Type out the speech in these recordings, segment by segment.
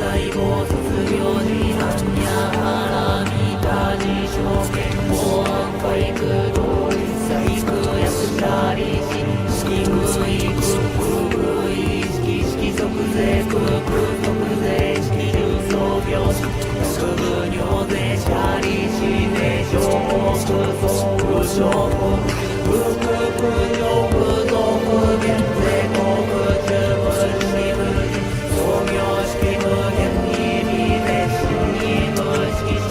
細胞卒業時半や腹見た辞書保安科育同一細工薬者理士式空育空意識式即税空空即税式重装病式薬部尿税者理士税証拠総務省不不上不増減税国中無式無人創業式無限意味税式無式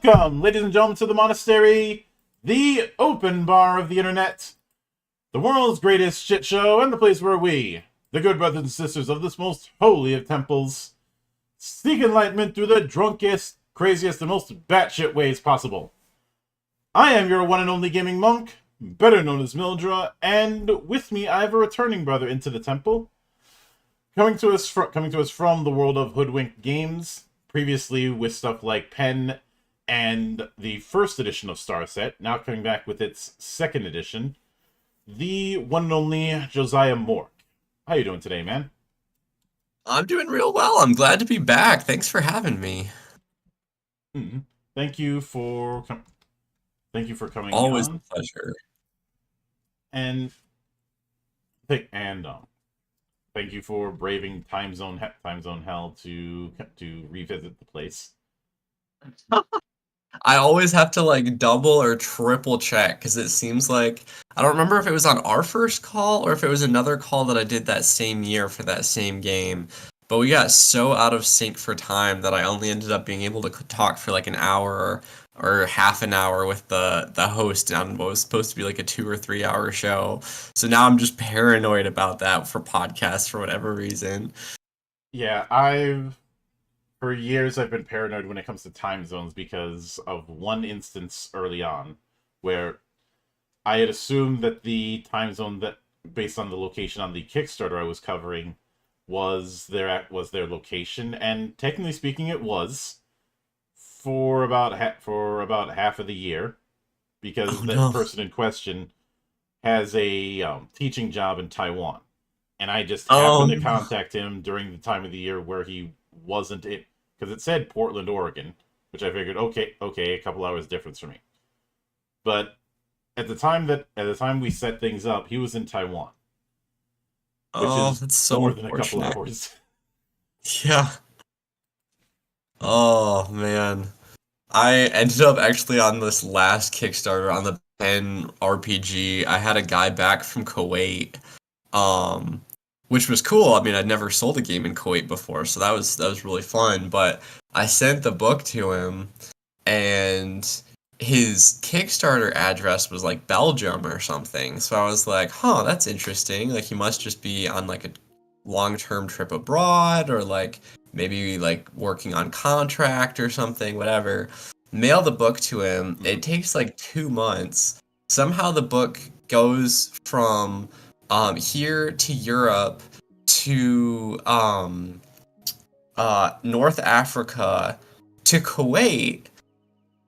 Welcome, ladies and gentlemen, to the monastery, the open bar of the internet, the world's greatest shit show, and the place where we, the good brothers and sisters of this most holy of temples, seek enlightenment through the drunkest, craziest, and most batshit ways possible. I am your one and only gaming monk, better known as Mildra, and with me I have a returning brother into the temple, coming to us from the world of Hoodwink Games, previously with stuff like Pen and the first edition of Starset, now coming back with its second edition, the one and only Josiah Mork. How you doing today, man? I'm doing real well. I'm glad to be back. Thanks for having me. Mm-hmm. Thank you for coming Always on, a pleasure. and thank you for braving time zone hell to revisit the place. I always have to like double or triple check because it seems like I don't remember if it was on our first call or if it was another call that I did that same year for that same game. But we got so out of sync for time that I only ended up being able to talk for like an hour or half an hour with the host on what was supposed to be like a 2 or 3 hour show. So now I'm just paranoid about that for podcasts for whatever reason. Yeah, for years I've been paranoid when it comes to time zones because of one instance early on where I had assumed that the time zone that based on the location on the Kickstarter I was covering was their location, and technically speaking it was for about half of the year, because Oh the no. person in question has a teaching job in Taiwan, and I just Oh happened to no. contact him during the time of the year where he wasn't it, because it said Portland, Oregon, which I figured okay, a couple hours difference for me. But at the time we set things up, he was in Taiwan, which Oh, is that's so more than a couple unfortunate. hours. Yeah. Oh man. I ended up actually on this last Kickstarter on the Pen RPG. I had a guy back from Kuwait, um, which was cool. I mean, I'd never sold a game in Kuwait before, so that was really fun. But I sent the book to him, and his Kickstarter address was like Belgium or something. So I was like, huh, that's interesting. Like he must just be on like a long-term trip abroad or like maybe like working on contract or something, whatever. Mail the book to him. Mhm. It takes like 2 months. Somehow the book goes from here to Europe to North Africa to Kuwait,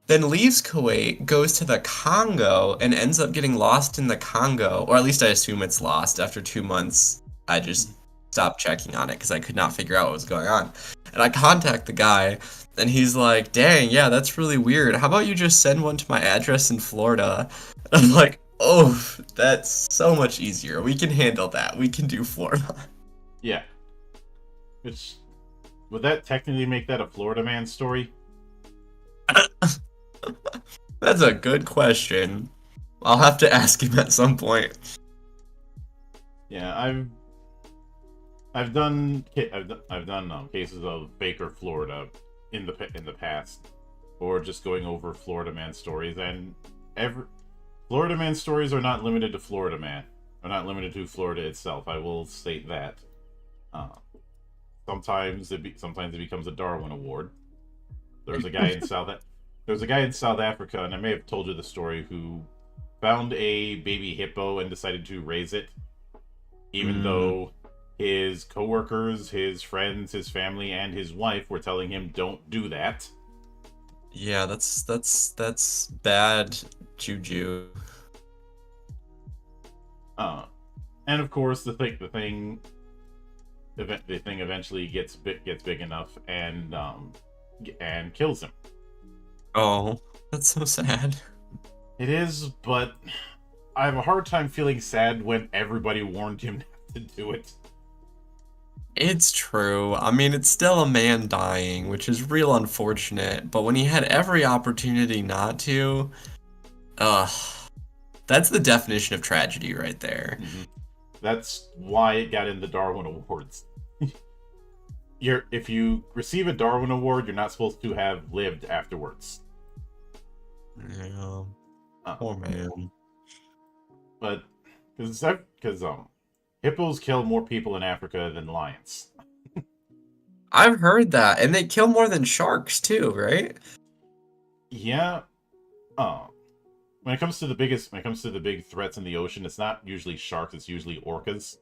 then leaves Kuwait, goes to the Congo, and ends up getting lost in the Congo. Or at least I assume it's lost. After 2 months, I just stopped checking on it because I could not figure out what was going on. And I contact the guy, and he's like, dang, yeah, that's really weird. How about you just send one to my address in Florida? And I'm like, oh, that's so much easier. We can handle that. We can do Florida. Yeah, which would that technically make that a Florida man story? That's a good question. I'll have to ask him at some point. Yeah, I've done cases of Baker, Florida, in the past, or just going over Florida man stories, and every Florida man stories are not limited to Florida man, are not limited to Florida itself. I will state that. Uh, sometimes it becomes a Darwin Award. There was a guy in South there was a guy in South Africa, and I may have told you the story, who found a baby hippo and decided to raise it, even Mm, though his coworkers, his friends, his family, and his wife were telling him don't do that. yeah, that's bad juju. Uh, and of course, the thing eventually gets big enough and kills him. Oh, that's so sad. It is, but I have a hard time feeling sad when everybody warned him not to do it. It's true. I mean, it's still a man dying, which is real unfortunate, but when he had every opportunity not to, ugh, that's the definition of tragedy right there. Mhm. That's why it got in the Darwin Awards. If you receive a Darwin Award, you're not supposed to have lived afterwards. Yeah. Uh, Poor man. but because hippos kill more people in Africa than lions. I've heard that, and they kill more than sharks too, right? Yeah. When it comes to the big threats in the ocean, it's not usually sharks, it's usually orcas.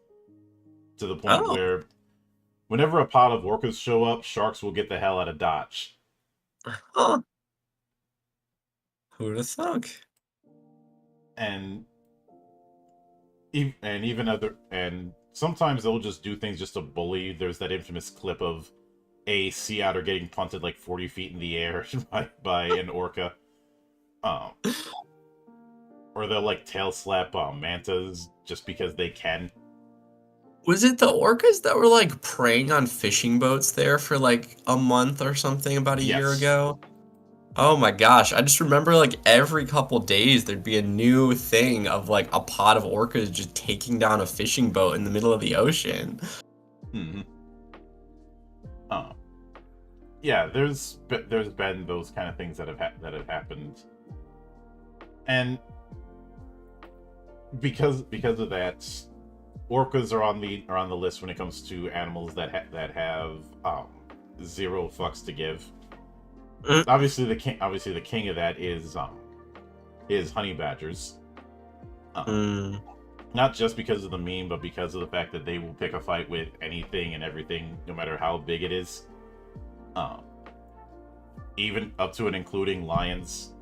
To the point Oh, where whenever a pod of orcas show up, sharks will get the hell out of Dodge. huh. Who'd have thunk? And and sometimes they'll just do things just to bully. There's that infamous clip of a sea otter getting punted like 40 feet in the air by an orca. Um, or they'll like tail slap mantas just because they can. Was it the orcas that were like preying on fishing boats there for like a month or something about a year Yes. ago? Oh my gosh, I just remember like every couple days there'd be a new thing of like a pod of orcas just taking down a fishing boat in the middle of the ocean. Mm-hmm. Yeah, there's been those kind of things that have happened, and because of that, orcas are on the list when it comes to animals that have zero fucks to give. Mm. Obviously, the king of that is honey badgers. Mm. Not just because of the meme, but because of the fact that they will pick a fight with anything and everything, no matter how big it is. Even up to and including lions.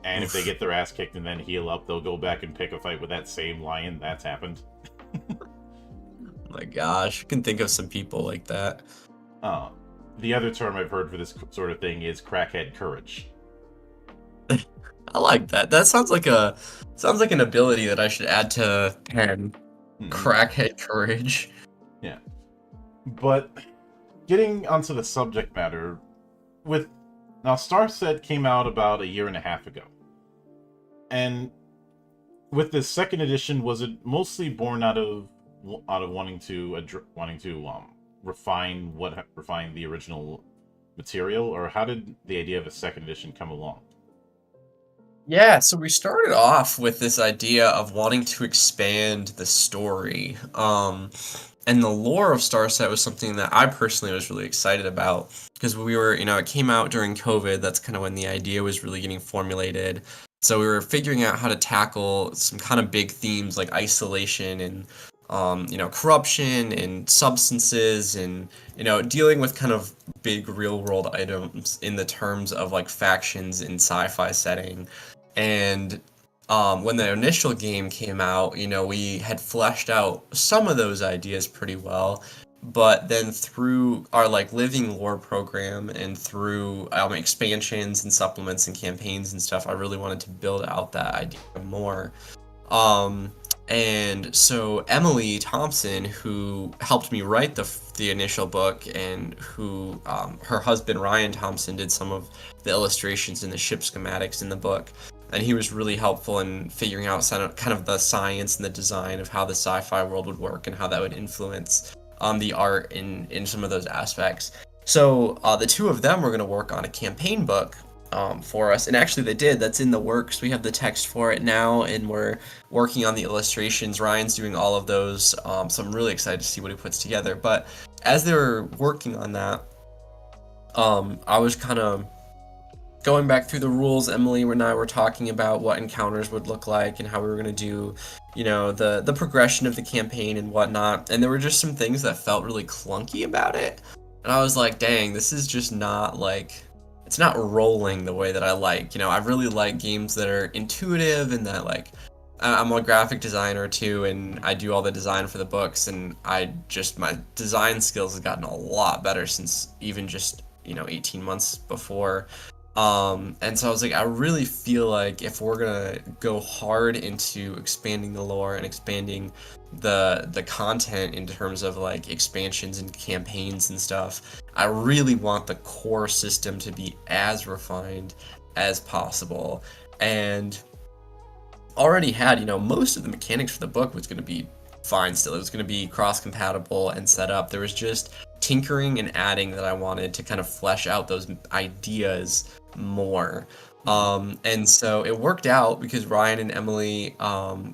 And if they get their ass kicked and then heal up, they'll go back and pick a fight with that same lion. That's happened. My gosh, I can think of some people like that. The other term I've heard for this sort of thing is crackhead courage. I like that. That sounds like an ability that I should add to pen. Crackhead courage. Yeah. But getting onto the subject matter, now Starset came out about a year and a half ago. And with this second edition, was it mostly born out of wanting to refine the original material, or how did the idea of a second edition come along? Yeah, so we started off with this idea of wanting to expand the story. And the lore of Starset was something that I personally was really excited about because we were, it came out during COVID. That's kind of when the idea was really getting formulated. So we were figuring out how to tackle some kind of big themes like isolation and, corruption and substances and, dealing with kind of big real world items in the terms of like factions in sci-fi setting. And when the initial game came out, we had fleshed out some of those ideas pretty well, but then through our like living lore program and through expansions and supplements and campaigns and stuff, I really wanted to build out that idea more. And so Emily Thompson, who helped me write the initial book, and who her husband Ryan Thompson did some of the illustrations and the ship schematics in the book. And he was really helpful in figuring out kind of the science and the design of how the sci-fi world would work and how that would influence the art in some of those aspects. So the two of them were going to work on a campaign book for us, and actually they did. That's in the works. We have the text for it now, and we're working on the illustrations. Ryan's doing all of those, so I'm really excited to see what he puts together. But as they were working on that, I was kind of going back through the rules. Emily and I were talking about what encounters would look like and how we were going to do, the progression of the campaign and whatnot. And there were just some things that felt really clunky about it. And I was like, dang, this is just not like, it's not rolling the way that I like. I really like games that are intuitive and that like, I'm a graphic designer too, and I do all the design for the books, and my design skills have gotten a lot better since even just, 18 months before. And so I was like, I really feel like if we're gonna go hard into expanding the lore and expanding the content in terms of like expansions and campaigns and stuff, I really want the core system to be as refined as possible. And already had, most of the mechanics for the book was gonna be fine still. It was gonna be cross-compatible and set up. There was just tinkering and adding that I wanted to kind of flesh out those ideas more. And so it worked out because Ryan and Emily,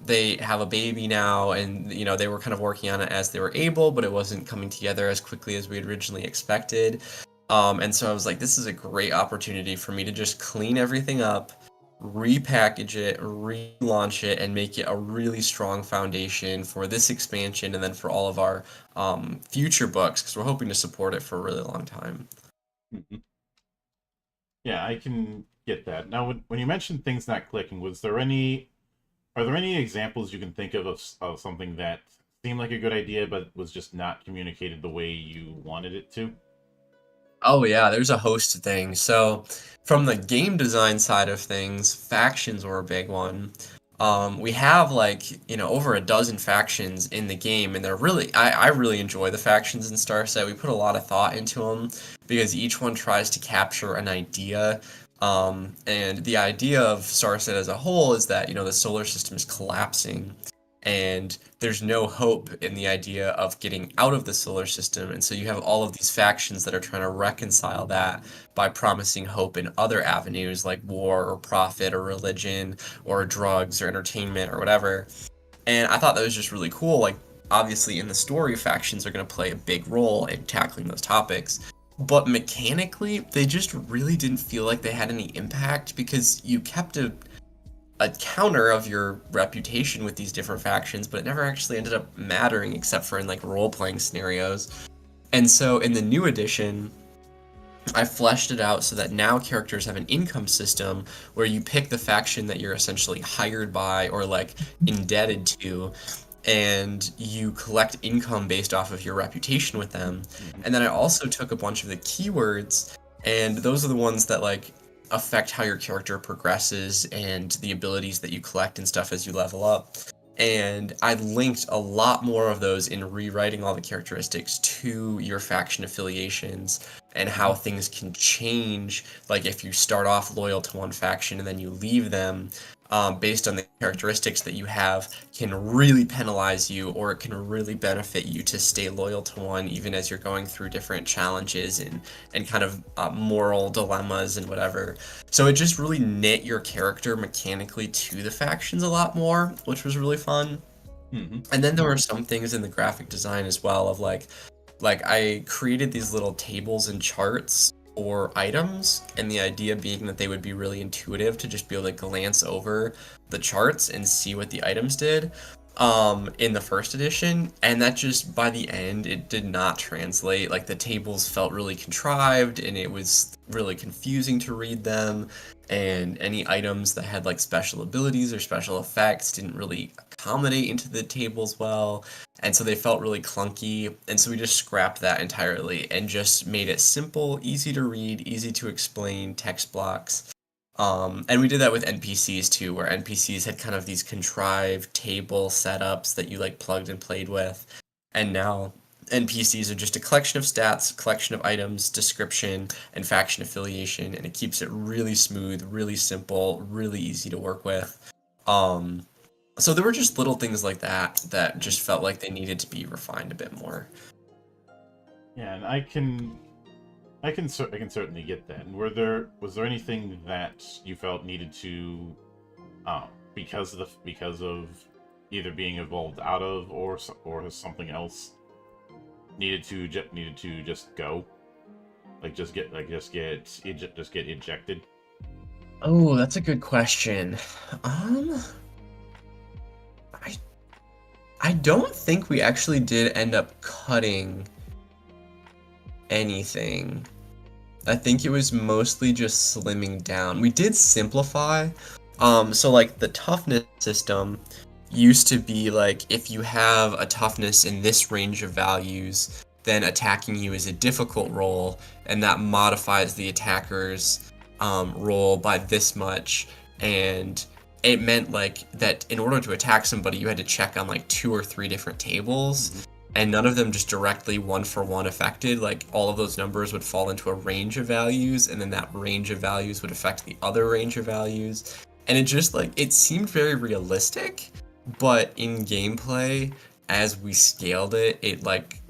they have a baby now, and you know they were kind of working on it as they were able, but it wasn't coming together as quickly as we had originally expected. And so I was like, this is a great opportunity for me to just clean everything up, repackage it, relaunch it, and make it a really strong foundation for this expansion and then for all of our future books because we're hoping to support it for a really long time. Mhm. Yeah, I can get that. Now, when you mentioned things not clicking, are there any examples you can think of something that seemed like a good idea but was just not communicated the way you wanted it to? Oh yeah, there's a host of things. So from the game design side of things, factions were a big one. We have like, you know, over a dozen factions in the game, and they're really, I really enjoy the factions in Starset. We put a lot of thought into them because each one tries to capture an idea. And the idea of Starset as a whole is that, you know, the solar system is collapsing and there's no hope in the idea of getting out of the solar system. And so you have all of these factions that are trying to reconcile that by promising hope in other avenues like war or profit or religion or drugs or entertainment or whatever. And I thought that was just really cool. Like, obviously, in the story, factions are going to play a big role in tackling those topics. But mechanically, they just really didn't feel like they had any impact because you kept a counter of your reputation with these different factions, but it never actually ended up mattering except for in like role playing scenarios. And so in the new edition, I fleshed it out so that now characters have an income system where you pick the faction that you're essentially hired by or like indebted to, and you collect income based off of your reputation with them. And then I also took a bunch of the keywords, and those are the ones that like affect how your character progresses and the abilities that you collect and stuff as you level up. And I linked a lot more of those in rewriting all the characteristics to your faction affiliations and how things can change. Like if you start off loyal to one faction and then you leave them, based on the characteristics that you have, can really penalize you, or it can really benefit you to stay loyal to one even as you're going through different challenges and kind of moral dilemmas and whatever. So it just really knit your character mechanically to the factions a lot more, which was really fun. Mm-hmm. And then there were some things in the graphic design as well of like I created these little tables and charts or items, and the idea being that they would be really intuitive to just be able to glance over the charts and see what the items did in the first edition, and that just by the end it did not translate. Like the tables felt really contrived and it was really confusing to read them, and any items that had like special abilities or special effects didn't really accommodate into the tables well, and so they felt really clunky, and so we just scrapped that entirely and just made it simple, easy to read, easy to explain text blocks. And we did that with NPCs too, where NPCs had kind of these contrived table setups that you like plugged and played with. And now NPCs are just a collection of stats, collection of items, description, and faction affiliation, and it keeps it really smooth, really simple, really easy to work with. Um, so there were just little things like that that just felt like they needed to be refined a bit more. Yeah, and I can certainly get that. And was there anything that you felt needed to, because of either being evolved out of or something else needed to just go, like just get ejected? Oh, that's a good question. Um, I I don't think we actually did end up cutting anything. I think it was mostly just slimming down. We did simplify. So like the toughness system used to be like if you have a toughness in this range of values, then attacking you is a difficult roll, and that modifies the attacker's roll by this much. And it meant like that in order to attack somebody, you had to check on like 2 or 3 different tables, and none of them just directly one for one affected. Like all of those numbers would fall into a range of values, and then that range of values would affect the other range of values. And it just like it seemed very realistic, but in gameplay, as we scaled it, it like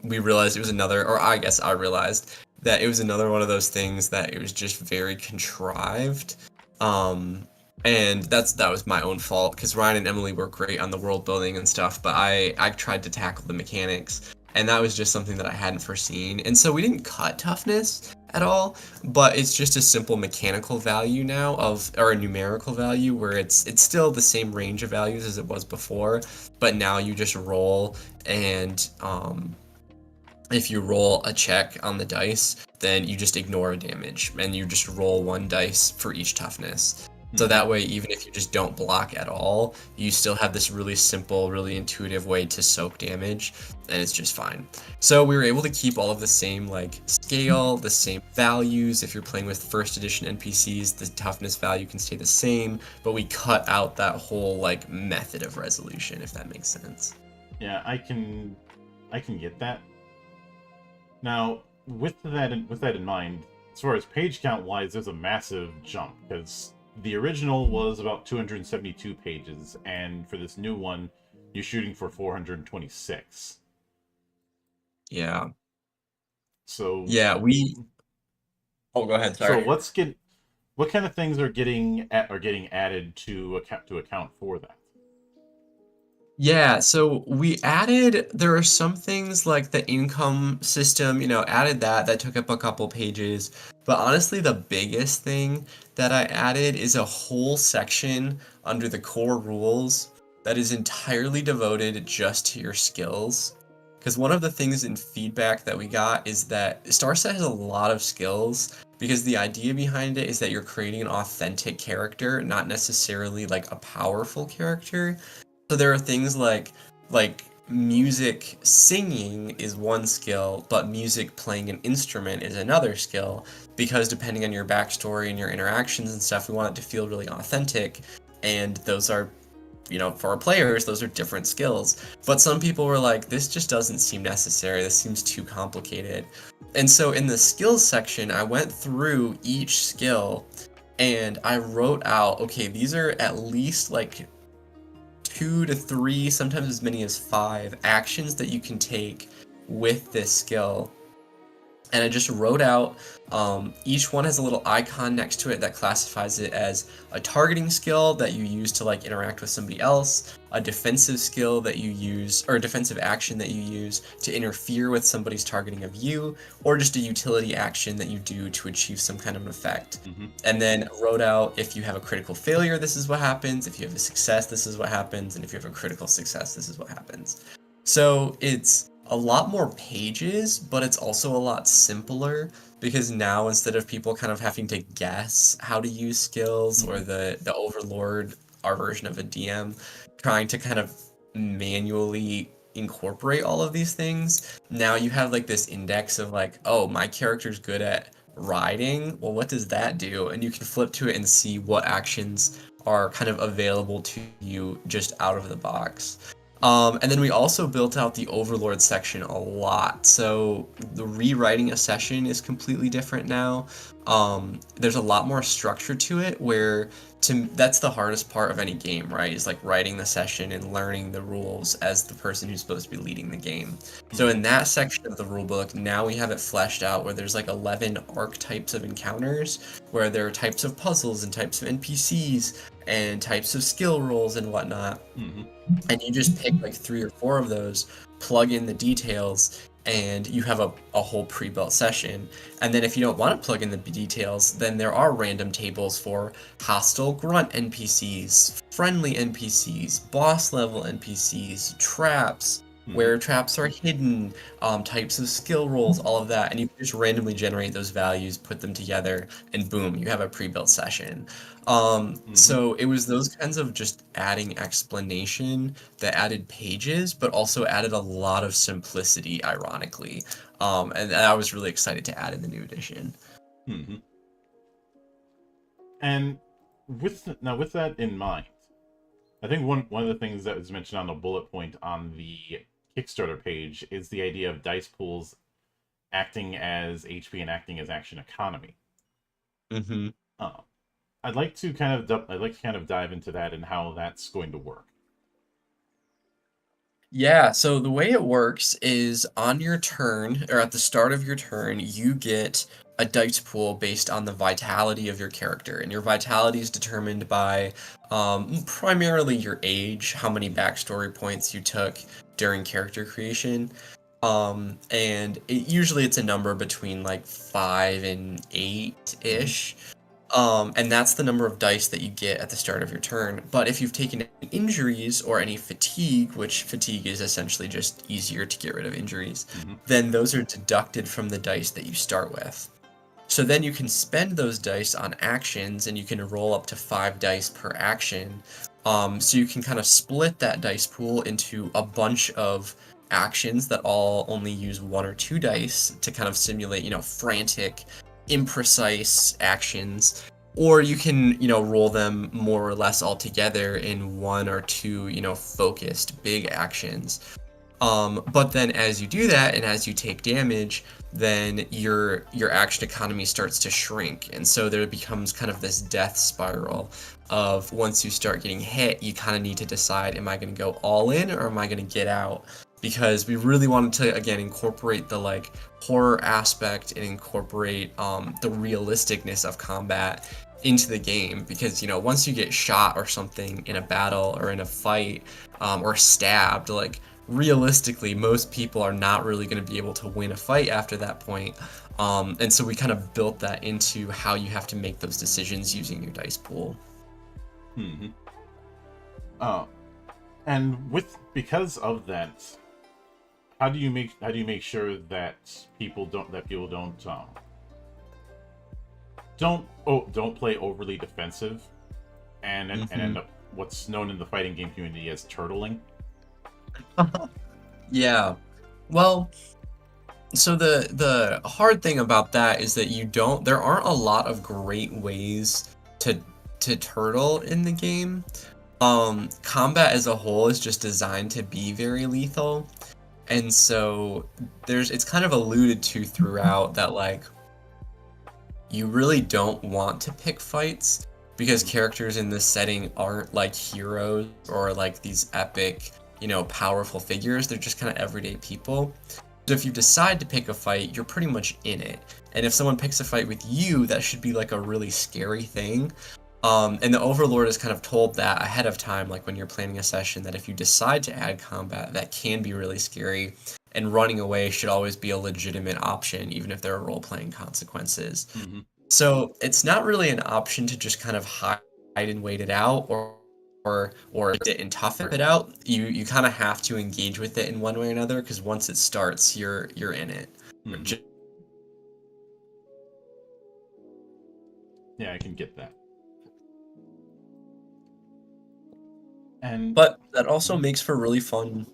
we realized it was another, or I guess I realized that it was another one of those things that it was just very contrived. Um, and that was my own fault because Ryan and Emily were great on the world building and stuff, but I tried to tackle the mechanics, and that was just something that I hadn't foreseen. And so we didn't cut toughness at all, but it's just a simple mechanical value now of or a numerical value where it's still the same range of values as it was before, but now you just roll and if you roll a check on the dice, then you just ignore a damage and you just roll one dice for each toughness. So that way, even if you just don't block at all, you still have this really simple, really intuitive way to soak damage, and it's just fine. So we were able to keep all of the same like scale, the same values. If you're playing with first edition NPCs, the toughness value can stay the same, but we cut out that whole like method of resolution, if that makes sense. Yeah, I can get that. Now, with that in mind, as far as page count wise, there's a massive jump because the original was about 272 pages, and for this new one, you're shooting for 426. Yeah. So Yeah, Oh, go ahead. so Sorry. what kind of things are getting added to account for that? Yeah, so we added, there are some things like the income system, added that took up a couple pages. But honestly, the biggest thing that I added is a whole section under the core rules that is entirely devoted just to your skills. Because one of the things in feedback that we got is that Starset has a lot of skills because the idea behind it is that you're creating an authentic character, not necessarily like a powerful character. So there are things like music singing is one skill, but music playing an instrument is another skill because depending on your backstory and your interactions and stuff, we want it to feel really authentic. And those are, for our players, those are different skills. But some people were like, this just doesn't seem necessary. This seems too complicated. And so in the skills section, I went through each skill and I wrote out, okay, these are at least like 2 to 3, sometimes as many as 5 actions that you can take with this skill. And I just wrote out, each one has a little icon next to it that classifies it as a targeting skill that you use to like interact with somebody else, a defensive skill that you use, or a defensive action that you use to interfere with somebody's targeting of you, or just a utility action that you do to achieve some kind of an effect. And then wrote out if you have a critical failure, this is what happens, if you have a success, this is what happens, and if you have a critical success, this is what happens. So it's a lot more pages, but it's also a lot simpler because now instead of people kind of having to guess how to use skills or the overlord, our version of a DM, trying to kind of manually incorporate all of these things, now you have like this index of like, oh, my character's good at riding. Well, what does that do? And you can flip to it and see what actions are kind of available to you just out of the box. And then we also built out the Overlord section a lot. So the rewriting a session is completely different now. There's a lot more structure to it where that's the hardest part of any game, right? Is like writing the session and learning the rules as the person who's supposed to be leading the game. So in that section of the rulebook, now we have it fleshed out where there's like 11 archetypes of encounters, where there are types of puzzles and types of NPCs and types of skill rolls and whatnot. And you just pick like 3 or 4 of those, plug in the details, and you have a whole pre-built session. And then if you don't want to plug in the details, then there are random tables for hostile grunt NPCs, friendly NPCs, boss level NPCs, traps, where traps are hidden, types of skill rolls, all of that. And you can just randomly generate those values, put them together, and boom, you have a pre-built session. So it was those kinds of just adding explanation that added pages, but also added a lot of simplicity, ironically. And I was really excited to add in the new edition. And with that in mind, I think one of the things that was mentioned on the bullet point on the Kickstarter page is the idea of dice pools acting as HP and acting as action economy. Uh, I'd like to kind of dive into that and how that's going to work. Yeah, so the way it works is on your turn, or at the start of your turn, you get a dice pool based on the vitality of your character. And your vitality is determined by primarily your age, how many backstory points you took during character creation. And usually it's a number between like 5 and 8-ish. And that's the number of dice that you get at the start of your turn. But if you've taken any injuries or any fatigue, which fatigue is essentially just easier to get rid of injuries, then those are deducted from the dice that you start with. So then you can spend those dice on actions, and you can roll up to 5 dice per action. So you can kind of split that dice pool into a bunch of actions that all only use 1 or 2 dice to kind of simulate, frantic, imprecise actions, or you can roll them more or less all together in 1 or 2 focused big actions. But then as you do that and as you take damage, then your action economy starts to shrink, and so there becomes kind of this death spiral of once you start getting hit, you kind of need to decide, am I going to go all in or am I going to get out? Because we really wanted to, again, incorporate the like horror aspect and incorporate the realisticness of combat into the game, because once you get shot or something in a battle or in a fight, or stabbed, like realistically most people are not really going to be able to win a fight after that point. And so we kind of built that into how you have to make those decisions using your dice pool. And because of that, how do you make sure that people don't play overly defensive and end up what's known in the fighting game community as turtling? Yeah. Well, so the hard thing about that is that there aren't a lot of great ways to turtle in the game. Combat as a whole is just designed to be very lethal. And so it's kind of alluded to throughout that like you really don't want to pick fights because characters in this setting aren't like heroes or like these epic, powerful figures. They're just kind of everyday people. So if you decide to pick a fight, you're pretty much in it. And if someone picks a fight with you, that should be like a really scary thing. And the Overlord is kind of told that ahead of time, like when you're planning a session, that if you decide to add combat, that can be really scary, and running away should always be a legitimate option, even if there are role-playing consequences. So it's not really an option to just kind of hide and wait it out, or sit and tough it out. You kind of have to engage with it in one way or another, because once it starts, you're in it. Yeah, I can get that. But that also makes for really fun,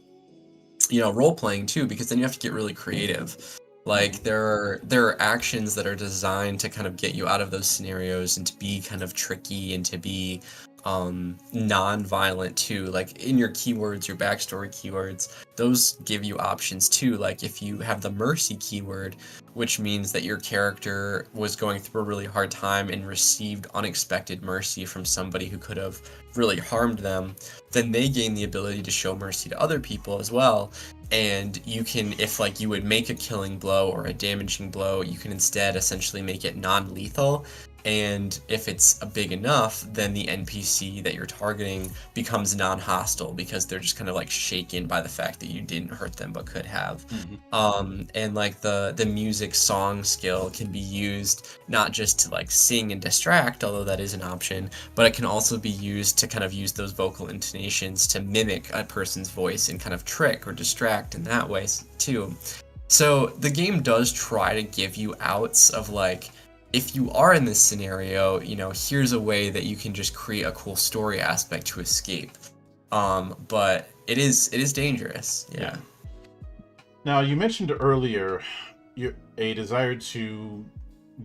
role playing too, because then you have to get really creative. Like there are actions that are designed to kind of get you out of those scenarios and to be kind of tricky and to be non-violent too. Like in your keywords, your backstory keywords, those give you options too. Like if you have the mercy keyword, which means that your character was going through a really hard time and received unexpected mercy from somebody who could have really harmed them, then they gain the ability to show mercy to other people as well. And you can, if like you would make a killing blow or a damaging blow, you can instead essentially make it non-lethal. And if it's big enough, then the NPC that you're targeting becomes non-hostile because they're just kind of like shaken by the fact that you didn't hurt them but could have. And like the music song skill can be used not just to like sing and distract, although that is an option, but it can also be used to kind of use those vocal intonations to mimic a person's voice and kind of trick or distract in that way too. So the game does try to give you outs of like, if you are in this scenario, here's a way that you can just create a cool story aspect to escape. But it is dangerous. Yeah. Now, you mentioned earlier a desire to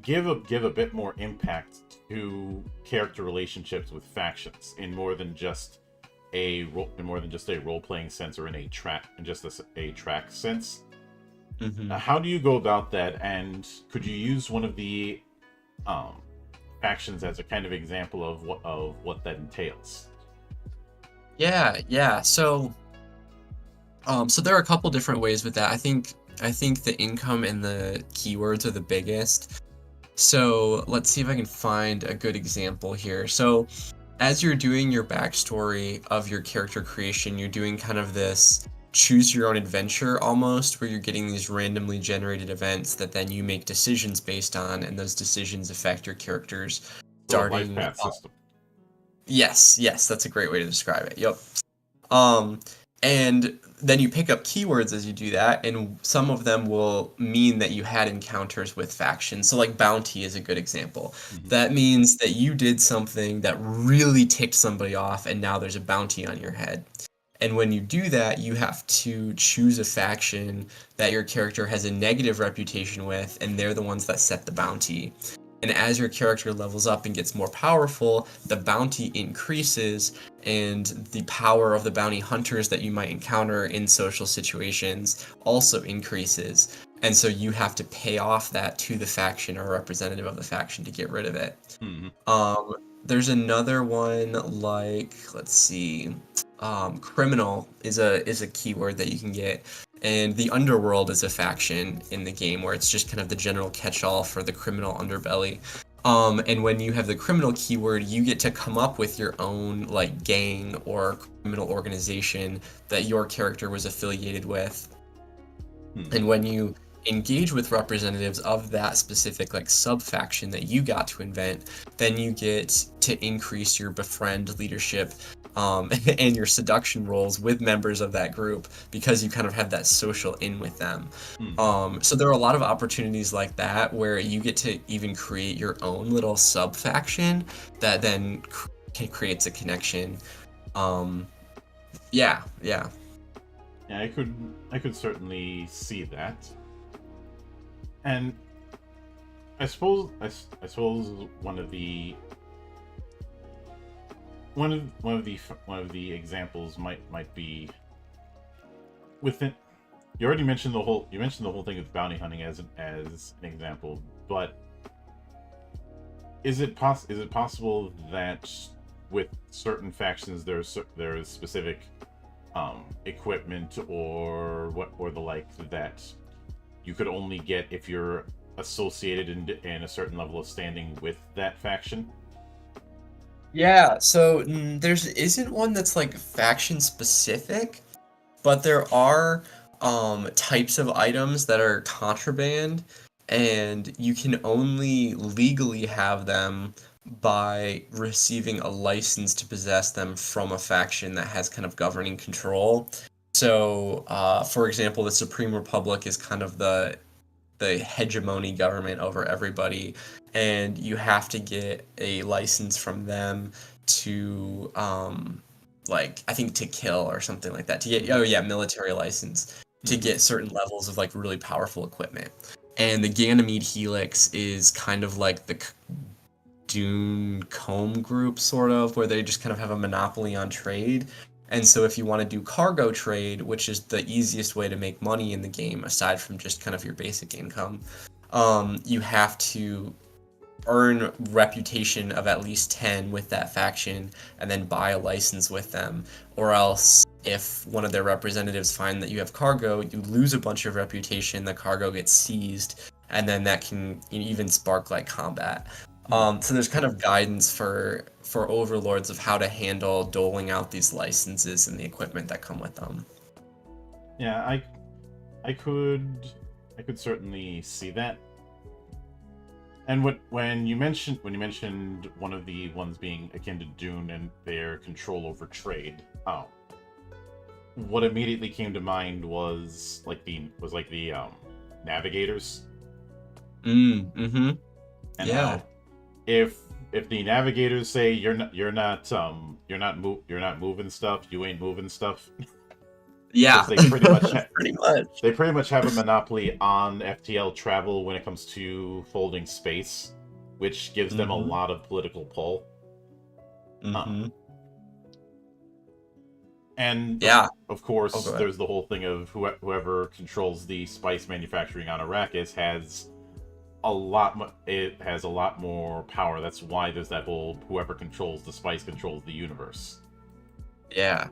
give a bit more impact to character relationships with factions in more than just a role-playing sense or in a track sense. How do you go about that? And could you use one of the factions as a kind of example of what that entails? Yeah. So So there are a couple different ways with that. I think the income and the keywords are the biggest. So let's see if I can find a good example here. So as you're doing your backstory of your character creation, you're doing kind of this choose your own adventure almost, where you're getting these randomly generated events that then you make decisions based on, and those decisions affect your characters So a life starting. path system. Yes, that's a great way to describe it. Yep. Um, and then you pick up keywords as you do that, and some of them will mean that you had encounters with factions. So, like bounty is a good example. That means that you did something that really ticked somebody off, and now there's a bounty on your head. And when you do that, you have to choose a faction that your character has a negative reputation with, and they're the ones that set the bounty. And as your character levels up and gets more powerful, the bounty increases, and the power of the bounty hunters that you might encounter in social situations also increases. And so you have to pay off that to the faction or representative of the faction to get rid of it. There's another one like, let's see, criminal is a keyword that you can get, and the underworld is a faction in the game where it's just kind of the general catch-all for the criminal underbelly. And when you have the criminal keyword, you get to come up with your own like gang or criminal organization that your character was affiliated with. And when you engage with representatives of that specific like sub-faction that you got to invent, then you get to increase your befriend leadership and your seduction roles with members of that group because you kind of have that social in with them. So there are a lot of opportunities like that where you get to even create your own little sub-faction that then creates a connection. Yeah. Yeah, I could certainly see that. And I suppose one of the examples might be within. You already mentioned the whole thing with bounty hunting as an example, but is it possible that with certain factions there is specific equipment or the like that you could only get if you're associated in a certain level of standing with that faction? Yeah, so there isn't one that's like faction specific, but there are types of items that are contraband, and you can only legally have them by receiving a license to possess them from a faction that has kind of governing control. So, for example, the Supreme Republic is kind of the hegemony government over everybody, and you have to get a license from them to like I think to kill or something like that, to get military license to get certain levels of like really powerful equipment. And the Ganymede Helix is kind of like the Dune Comb group, sort of, where they just kind of have a monopoly on trade. And so if you want to do cargo trade, which is the easiest way to make money in the game, aside from just kind of your basic income, you have to earn reputation of at least 10 with that faction and then buy a license with them. Or else, if one of their representatives find that you have cargo, you lose a bunch of reputation, the cargo gets seized, and then that can even spark like combat. So there's kind of guidance for overlords of how to handle doling out these licenses and the equipment that come with them. Yeah, I could certainly see that. And when you mentioned one of the ones being akin to Dune and their control over trade, what immediately came to mind was the navigators. Mm-hmm. And Yeah. If the navigators say you're not moving stuff, you ain't moving stuff. Yeah. They pretty much Pretty much have a monopoly on FTL travel when it comes to folding space, which gives them a lot of political pull. And yeah. Of course, there's the whole thing of whoever controls the spice manufacturing on Arrakis has a lot more power. That's why there's that whole whoever controls the spice controls the universe. Yeah.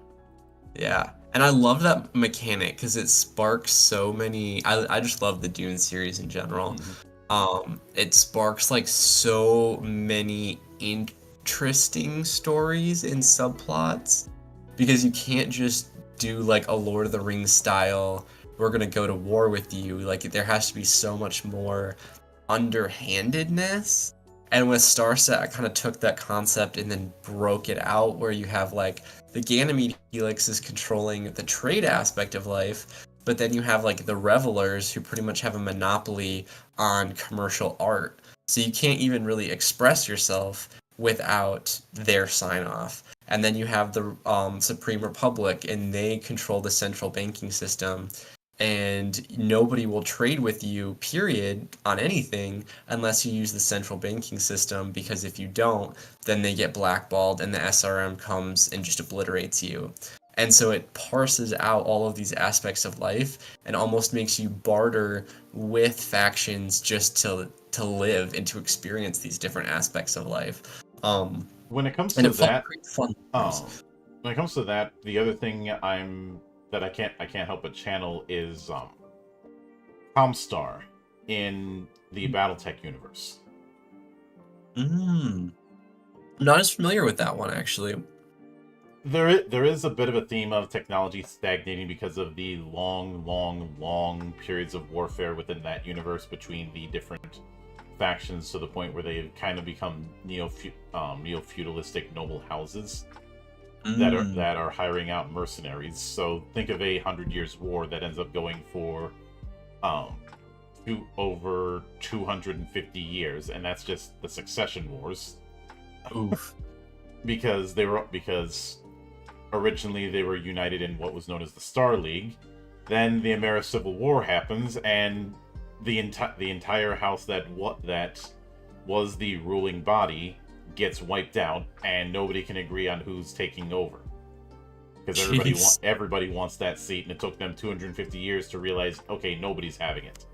And I love that mechanic because it sparks so many. I just love the Dune series in general. It sparks like so many interesting stories and subplots because you can't just do like a Lord of the Rings style, we're gonna go to war with you. Like there has to be so much more underhandedness. And with Starset, I kind of took that concept and then broke it out where you have like the Ganymede Helix is controlling the trade aspect of life, but then you have like the Revelers who pretty much have a monopoly on commercial art. So you can't even really express yourself without their sign off. And then you have the Supreme Republic, and they control the central banking system. And nobody will trade with you, period, on anything unless you use the central banking system, because if you don't, then they get blackballed and the SRM comes and just obliterates you. And so it parses out all of these aspects of life and almost makes you barter with factions just to live and to experience these different aspects of life. When it comes And to it felt that, pretty fun. when it comes to that, the other thing that I can't help but channel is Comstar in the BattleTech universe. Not as familiar with that one, actually. There is a bit of a theme of technology stagnating because of the long periods of warfare within that universe between the different factions, to the point where they've kind of become neo-feudalistic noble houses that are hiring out mercenaries. So think of 100 Years' War that ends up going for over 250 years, and that's just the succession wars. Oof. because originally they were united in what was known as the Star League. Then the American Civil War happens, and the entire house that was the ruling body gets wiped out, and nobody can agree on who's taking over. Because everybody wants that seat, and it took them 250 years to realize, okay, nobody's having it.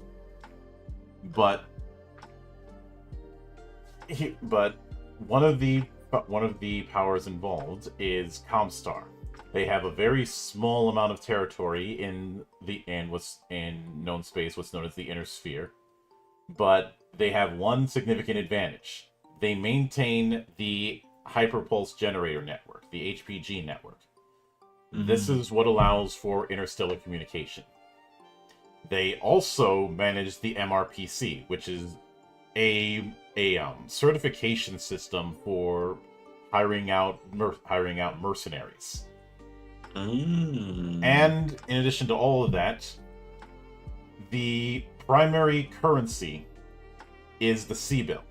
But one of the powers involved is Comstar. They have a very small amount of territory in known space, what's known as the Inner Sphere. But they have one significant advantage. They maintain the Hyperpulse Generator Network, the HPG network. This is what allows for interstellar communication. They also manage the MRPC, which is a certification system for hiring out mercenaries. And in addition to all of that, the primary currency is the C-bill,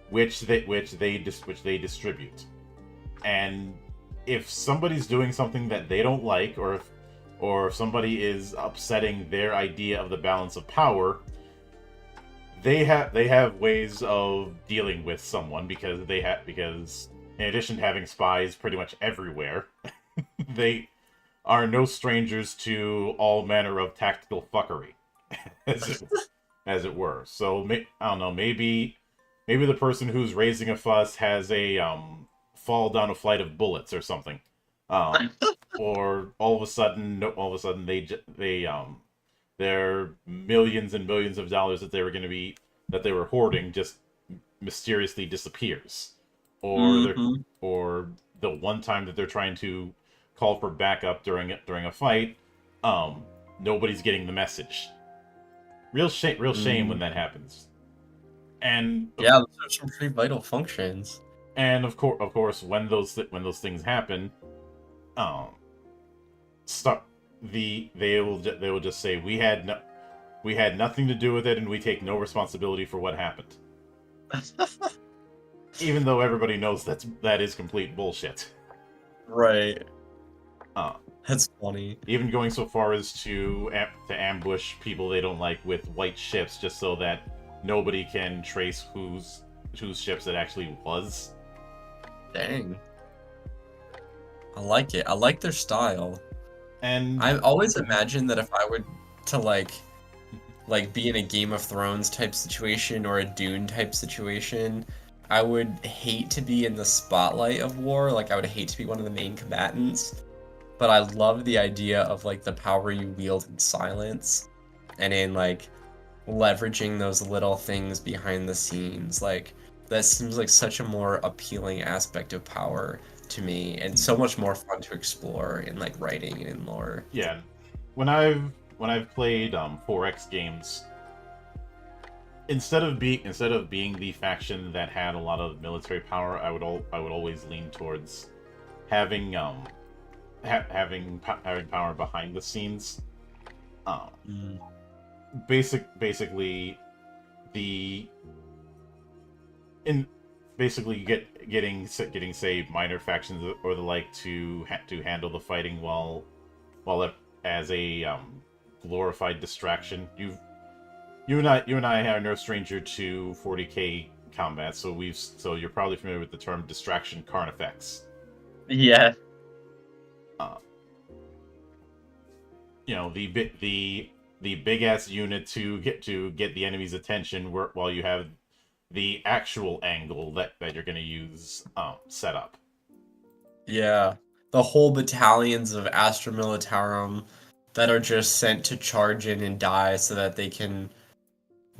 which they distribute. And if somebody's doing something that they don't like, or if somebody is upsetting their idea of the balance of power, they have ways of dealing with someone, because in addition to having spies pretty much everywhere, they are no strangers to all manner of tactical fuckery, as it were. So I don't know, maybe the person who's raising a fuss has a fall down a flight of bullets or something, or all of a sudden their millions and millions of dollars that they were hoarding just mysteriously disappears, or the one time that they're trying to call for backup during a fight, nobody's getting the message. Real shame when that happens. And yeah, those are some pretty vital functions. And of course, when those things happen, they will just say, we had nothing to do with it, and we take no responsibility for what happened. Even though everybody knows that is complete bullshit. Right. That's funny. Even going so far as to ambush people they don't like with white ships, just so that nobody can trace whose ships it actually was. Dang. I like it. I like their style. And I always imagined that if I were to like be in a Game of Thrones type situation or a Dune type situation, I would hate to be in the spotlight of war. Like, I would hate to be one of the main combatants. but I love the idea of like the power you wield in silence and in like leveraging those little things behind the scenes. Like that seems like such a more appealing aspect of power to me and so much more fun to explore in like writing and in lore. Yeah, when I've played 4X games, instead of being the faction that had a lot of military power, I would always lean towards having having power behind the scenes. Mm. Basically the in basically getting say minor factions or the like to handle the fighting while as a glorified distraction. You and I are no stranger to 40k combat, so you're probably familiar with the term distraction carnifex. Yeah. You know, the big ass unit to get the enemy's attention, while you have the actual angle that you're going to use set up. Yeah, the whole battalions of Astra Militarum that are just sent to charge in and die so that they can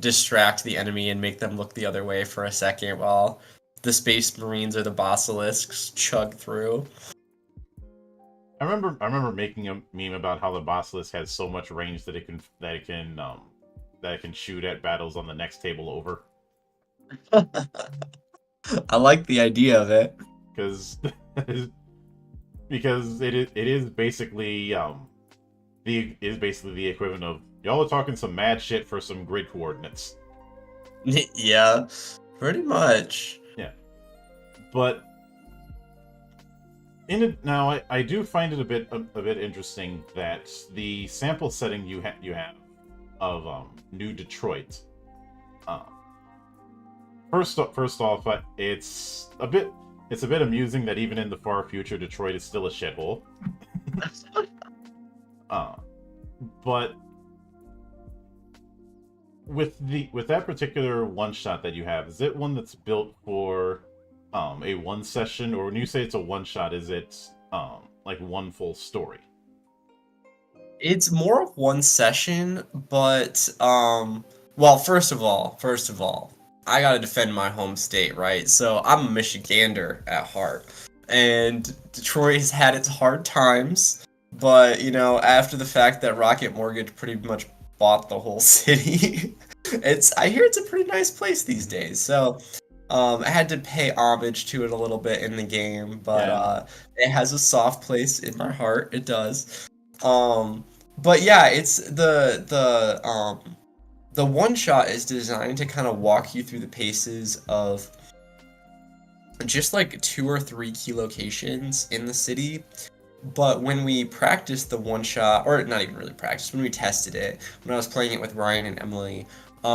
distract the enemy and make them look the other way for a second while the Space Marines or the Basilisks chug through. I remember making a meme about how the Basilisk has so much range that it can shoot at battles on the next table over. I like the idea of it. Because it is basically the equivalent of y'all are talking some mad shit for some grid coordinates. Yeah, pretty much. Yeah, but now I do find it a bit interesting that the sample setting you have of New Detroit. First off, it's a bit amusing that even in the far future, Detroit is still a shithole. But with that particular one shot that you have, is it one that's built for a one session, or when you say it's a one shot, is it like one full story? It's more of one session, but well, first of all, I gotta defend my home state, right? So I'm a Michigander at heart, and Detroit has had its hard times, but you know, after the fact that Rocket Mortgage pretty much bought the whole city, I hear it's a pretty nice place these days. So I had to pay homage to it a little bit in the game, but Yeah. it has a soft place in my heart. It does. But yeah, it's the one shot is designed to kind of walk you through the paces of just like 2 or 3 key locations in the city. But when we practiced the one shot, or not even really practiced, when we tested it, when I was playing it with Ryan and Emily,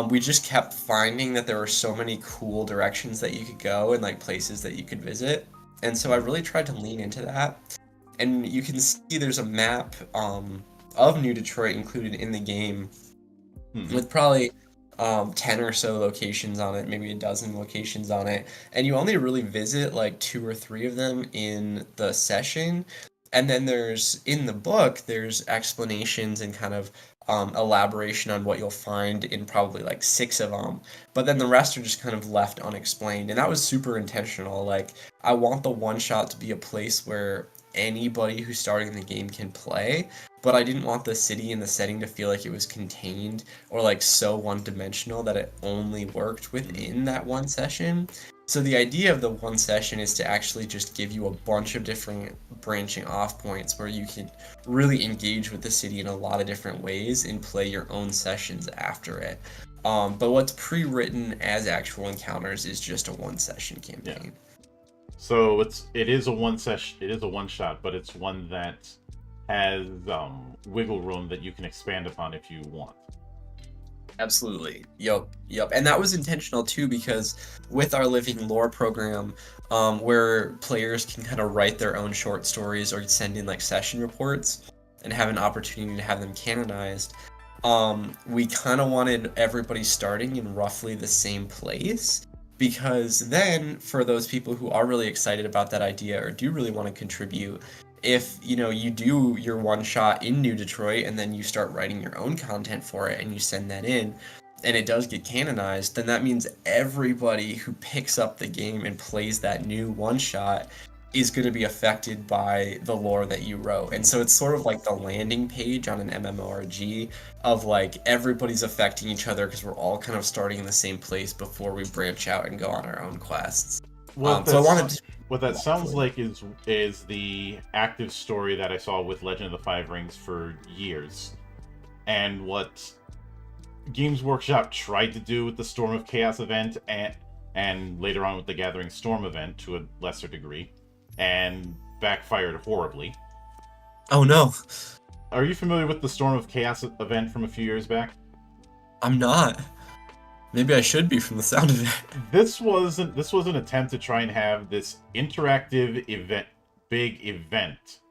we just kept finding that there were so many cool directions that you could go and like places that you could visit. And so I really tried to lean into that. And you can see there's a map of New Detroit included in the game with probably 10 or so locations on it, maybe a dozen locations on it. And you only really visit like 2 or 3 of them in the session. And then in the book, there's explanations and kind of elaboration on what you'll find in probably like 6 of them. But then the rest are just kind of left unexplained. And that was super intentional. Like, I want the one shot to be a place where anybody who's starting the game can play, but I didn't want the city and the setting to feel like it was contained or like so one-dimensional that it only worked within that one session. So the idea of the one session is to actually just give you a bunch of different branching off points where you can really engage with the city in a lot of different ways and play your own sessions after it. But what's pre-written as actual encounters is just a one session campaign. Yeah. So it is a one session. It is a one shot, but it's one that has wiggle room that you can expand upon if you want. Absolutely. Yep. And that was intentional too, because with our Living Lore program, where players can kind of write their own short stories or send in like session reports and have an opportunity to have them canonized, we kind of wanted everybody starting in roughly the same place. Because then, for those people who are really excited about that idea or do really want to contribute, if you do your one shot in New Detroit and then you start writing your own content for it and you send that in and it does get canonized, then that means everybody who picks up the game and plays that new one shot is going to be affected by the lore that you wrote. And so it's sort of like the landing page on an MMORG of like everybody's affecting each other because we're all kind of starting in the same place before we branch out and go on our own quests. What So I wanted to what that sounds like is the active story that I saw with Legend of the Five Rings for years, and what Games Workshop tried to do with the Storm of Chaos event, and later on with the Gathering Storm event to a lesser degree, and backfired horribly. Oh no. Are you familiar with the Storm of Chaos event from a few years back? I'm not. Maybe I should be from the sound of it. This was an attempt to try and have this interactive big event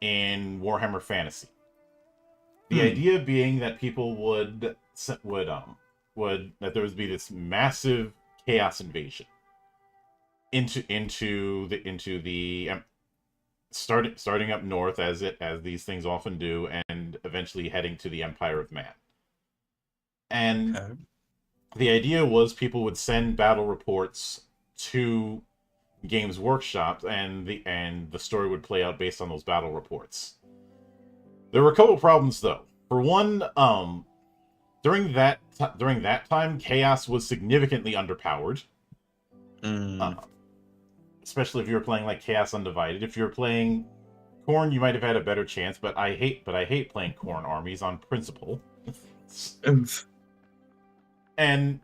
in Warhammer Fantasy. The idea being that people would that there would be this massive chaos invasion into the starting up north as these things often do, and eventually heading to the Empire of Man. And Okay. the idea was people would send battle reports to Games Workshop, and the story would play out based on those battle reports. There were a couple problems though. For one, during that time, Chaos was significantly underpowered. Especially if you were playing like Chaos Undivided. If you were playing Khorne, you might have had a better chance, but I hate playing Khorne armies on principle. And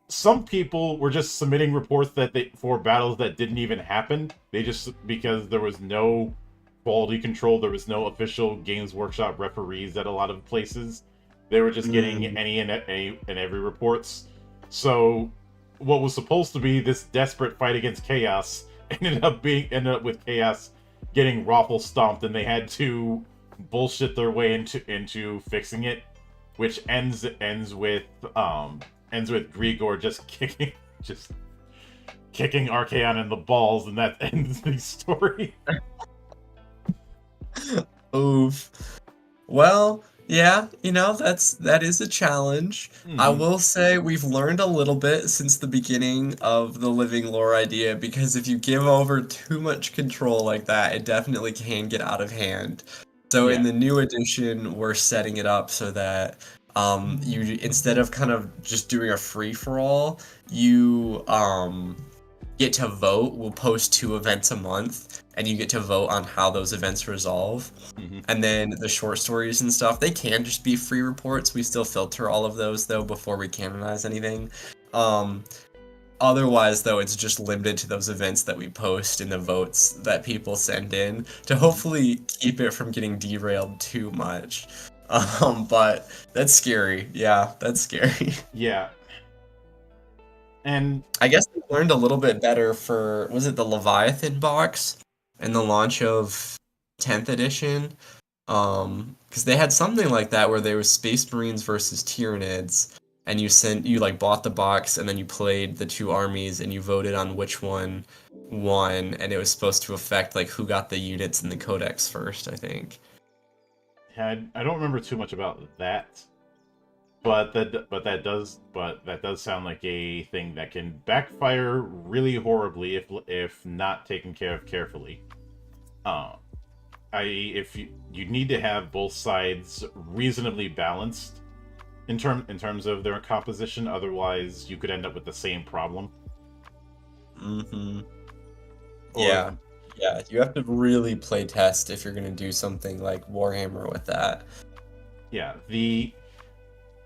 some people were just submitting reports for battles that didn't even happen. Because there was no quality control, there was no official Games Workshop referees at a lot of places. They were just getting any and every reports. So what was supposed to be this desperate fight against Chaos ended up with Chaos getting raffle stomped, and they had to bullshit their way into fixing it, which ends with Grigor just kicking Archaon in the balls, and that ends the story. Oof. Well, yeah, that is a challenge. I will say we've learned a little bit since the beginning of the living lore idea, because if you give over too much control like that, it definitely can get out of hand. So in the new edition, we're setting it up so that you, instead of kind of just doing a free-for-all, you get to vote. We'll post 2 events a month, and you get to vote on how those events resolve. And then the short stories and stuff, they can just be free reports. We still filter all of those, though, before we canonize anything. Otherwise, though, it's just limited to those events that we post and the votes that people send in to hopefully keep it from getting derailed too much. But that's scary. Yeah, that's scary. Yeah. And I guess they learned a little bit better for, was it the Leviathan box and the launch of 10th edition? Because they had something like that where there was Space Marines versus Tyranids, and you like bought the box and then you played the 2 armies and you voted on which one won, and it was supposed to affect like who got the units in the codex first, I think. I don't remember too much about that. But that does sound like a thing that can backfire really horribly if not taken care of carefully. If you need to have both sides reasonably balanced in terms of their composition, otherwise you could end up with the same problem. Yeah, you have to really play test if you're gonna do something like Warhammer with that. Yeah, the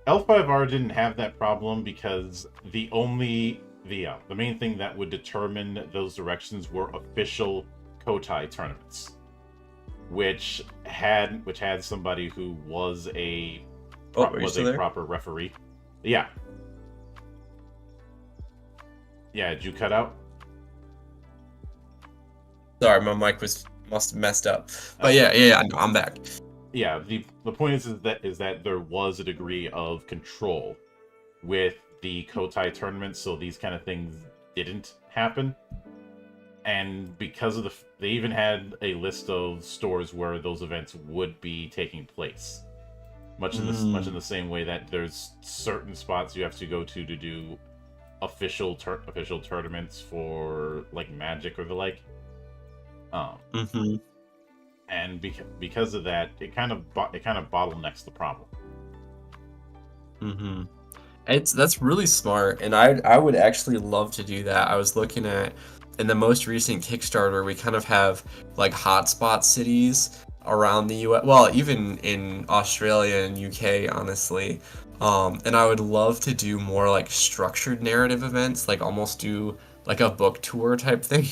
L5R didn't have that problem because the main thing that would determine those directions were official Kotai tournaments, which had somebody who was a proper referee. Yeah. Yeah, did you cut out? Sorry, my mic must have messed up. But yeah, I'm back. Yeah, the point is that there was a degree of control with the Kotai tournament, so these kind of things didn't happen. and because of they even had a list of stores where those events would be taking place. Much in the same way that there's certain spots you have to go to do official tournaments for like Magic or the like. And because of that, it kind of bottlenecks the problem. That's really smart, and I would actually love to do that. I was looking at in the most recent Kickstarter, we kind of have like hotspot cities around the US, well, even in Australia and UK, honestly. And I would love to do more like structured narrative events, like almost do like a book tour type thing.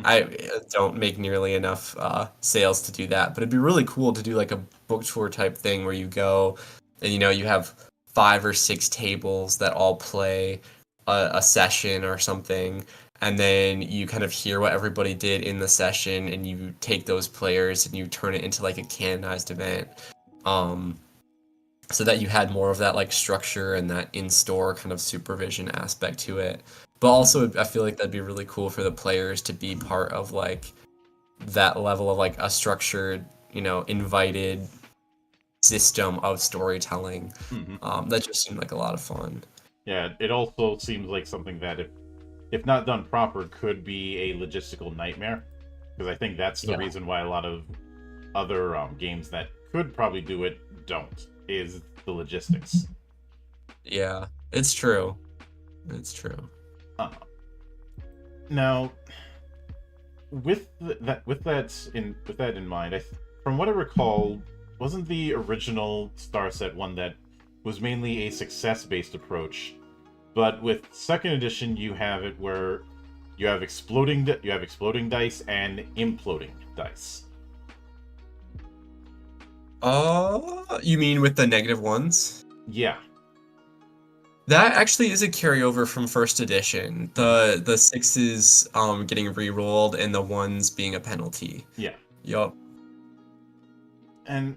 I don't make nearly enough sales to do that, but it'd be really cool to do like a book tour type thing where you go and you have 5 or 6 tables that all play a session or something, and then you kind of hear what everybody did in the session, and you take those players and you turn it into like a canonized event, so that you had more of that like structure and that in-store kind of supervision aspect to it. But also, I feel like that'd be really cool for the players to be part of like that level of like a structured, invited system of storytelling. That just seemed like a lot of fun. Yeah, it also seems like something that if not done proper could be a logistical nightmare, because I think that's the reason why a lot of other games that could probably do it don't, is the logistics. Yeah, it's true. Now, with that in mind, from what I recall, wasn't the original Starset one that was mainly a success-based approach? But with second edition, you have it where you have exploding dice and imploding dice. You mean with the negative ones? Yeah. That actually is a carryover from first edition. The 6s getting re-rolled and the 1s being a penalty. Yeah. Yup. And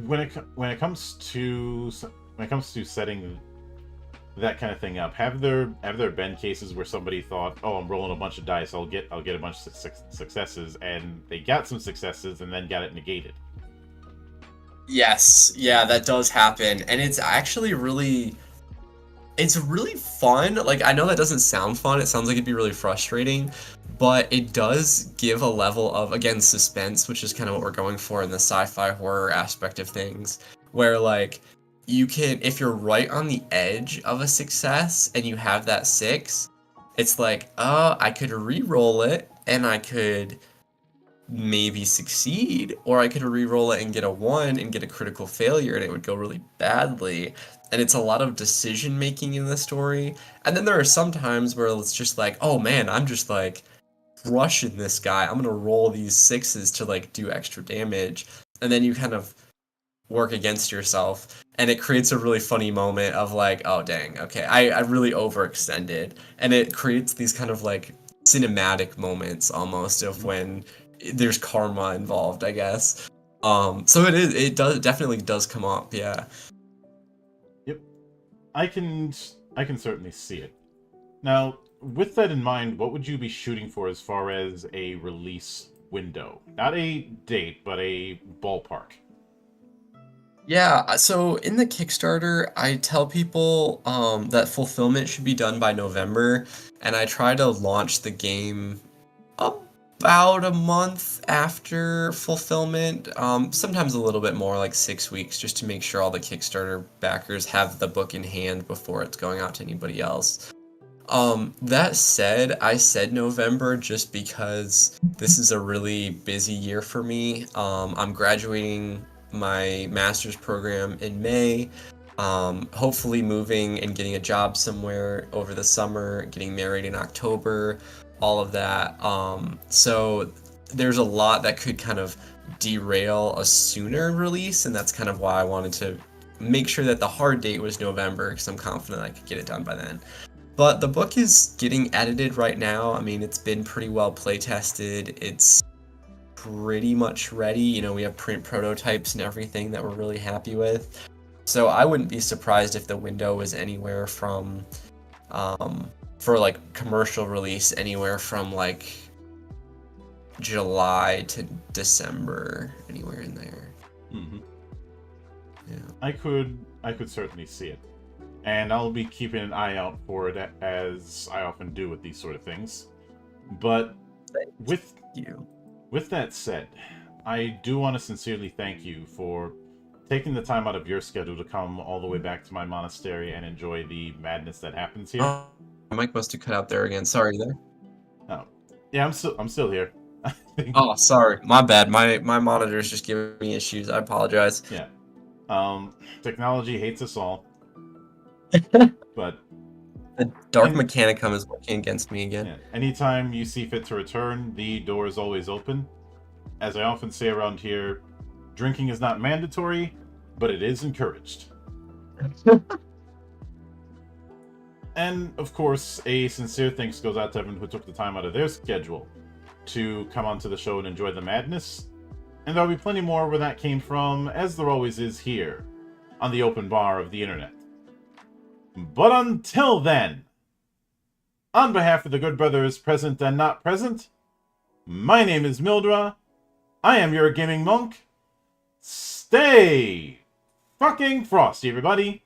when it comes to setting that kind of thing up, have there been cases where somebody thought, "Oh, I'm rolling a bunch of dice, I'll get a bunch of successes," and they got some successes and then got it negated? Yes, yeah, that does happen, and it's actually really fun. Like, I know that doesn't sound fun, it sounds like it'd be really frustrating, but it does give a level of, again, suspense, which is kind of what we're going for in the sci-fi horror aspect of things, where, like, you can, if you're right on the edge of a success and you have that 6, it's like, I could re-roll it, and I could maybe succeed, or I could re-roll it and get a 1 and get a critical failure, and it would go really badly. And it's a lot of decision making in the story. And then there are some times where it's just like, oh man, I'm just like crushing this guy, I'm gonna roll these 6s to like do extra damage, and then you kind of work against yourself, and it creates a really funny moment of like, oh dang, okay, I really overextended, and it creates these kind of like cinematic moments almost of when there's karma involved, I guess. So it definitely does come up, yeah. Yep. I can certainly see it. Now, with that in mind, what would you be shooting for as far as a release window? Not a date, but a ballpark. Yeah, so in the Kickstarter, I tell people that fulfillment should be done by November, and I try to launch the game about a month after fulfillment, sometimes a little bit more, like 6 weeks, just to make sure all the Kickstarter backers have the book in hand before it's going out to anybody else. That said, I said November just because this is a really busy year for me. I'm graduating my master's program in May, hopefully moving and getting a job somewhere over the summer, getting married in October, all of that. So there's a lot that could kind of derail a sooner release, and that's kind of why I wanted to make sure that the hard date was November, because I'm confident I could get it done by then. But the book is getting edited right now. I mean, it's been pretty well play tested. It's pretty much ready. We have print prototypes and everything that we're really happy with. So I wouldn't be surprised if the window was anywhere from for like commercial release anywhere from like July to December, anywhere in there. Mm-hmm. Yeah. I could certainly see it. And I'll be keeping an eye out for it, as I often do with these sort of things. But with that said, I do want to sincerely thank you for taking the time out of your schedule to come all the way back to my monastery and enjoy the madness that happens here. Oh, my mic must have cut out there again. Sorry there. Oh, yeah, I'm still here. Oh, sorry. My bad. My monitor's just giving me issues. I apologize. Yeah. Technology hates us all. But the Dark Mechanicum is working against me again. Yeah. Anytime you see fit to return, the door is always open. As I often say around here, drinking is not mandatory, but it is encouraged. And, of course, a sincere thanks goes out to everyone who took the time out of their schedule to come onto the show and enjoy the madness. And there'll be plenty more where that came from, as there always is here, on the open bar of the internet. But until then, on behalf of the good brothers present and not present, my name is Mildra. I am your gaming monk. Stay fucking frosty, everybody.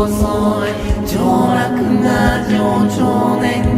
soi cho lạc nga cho nên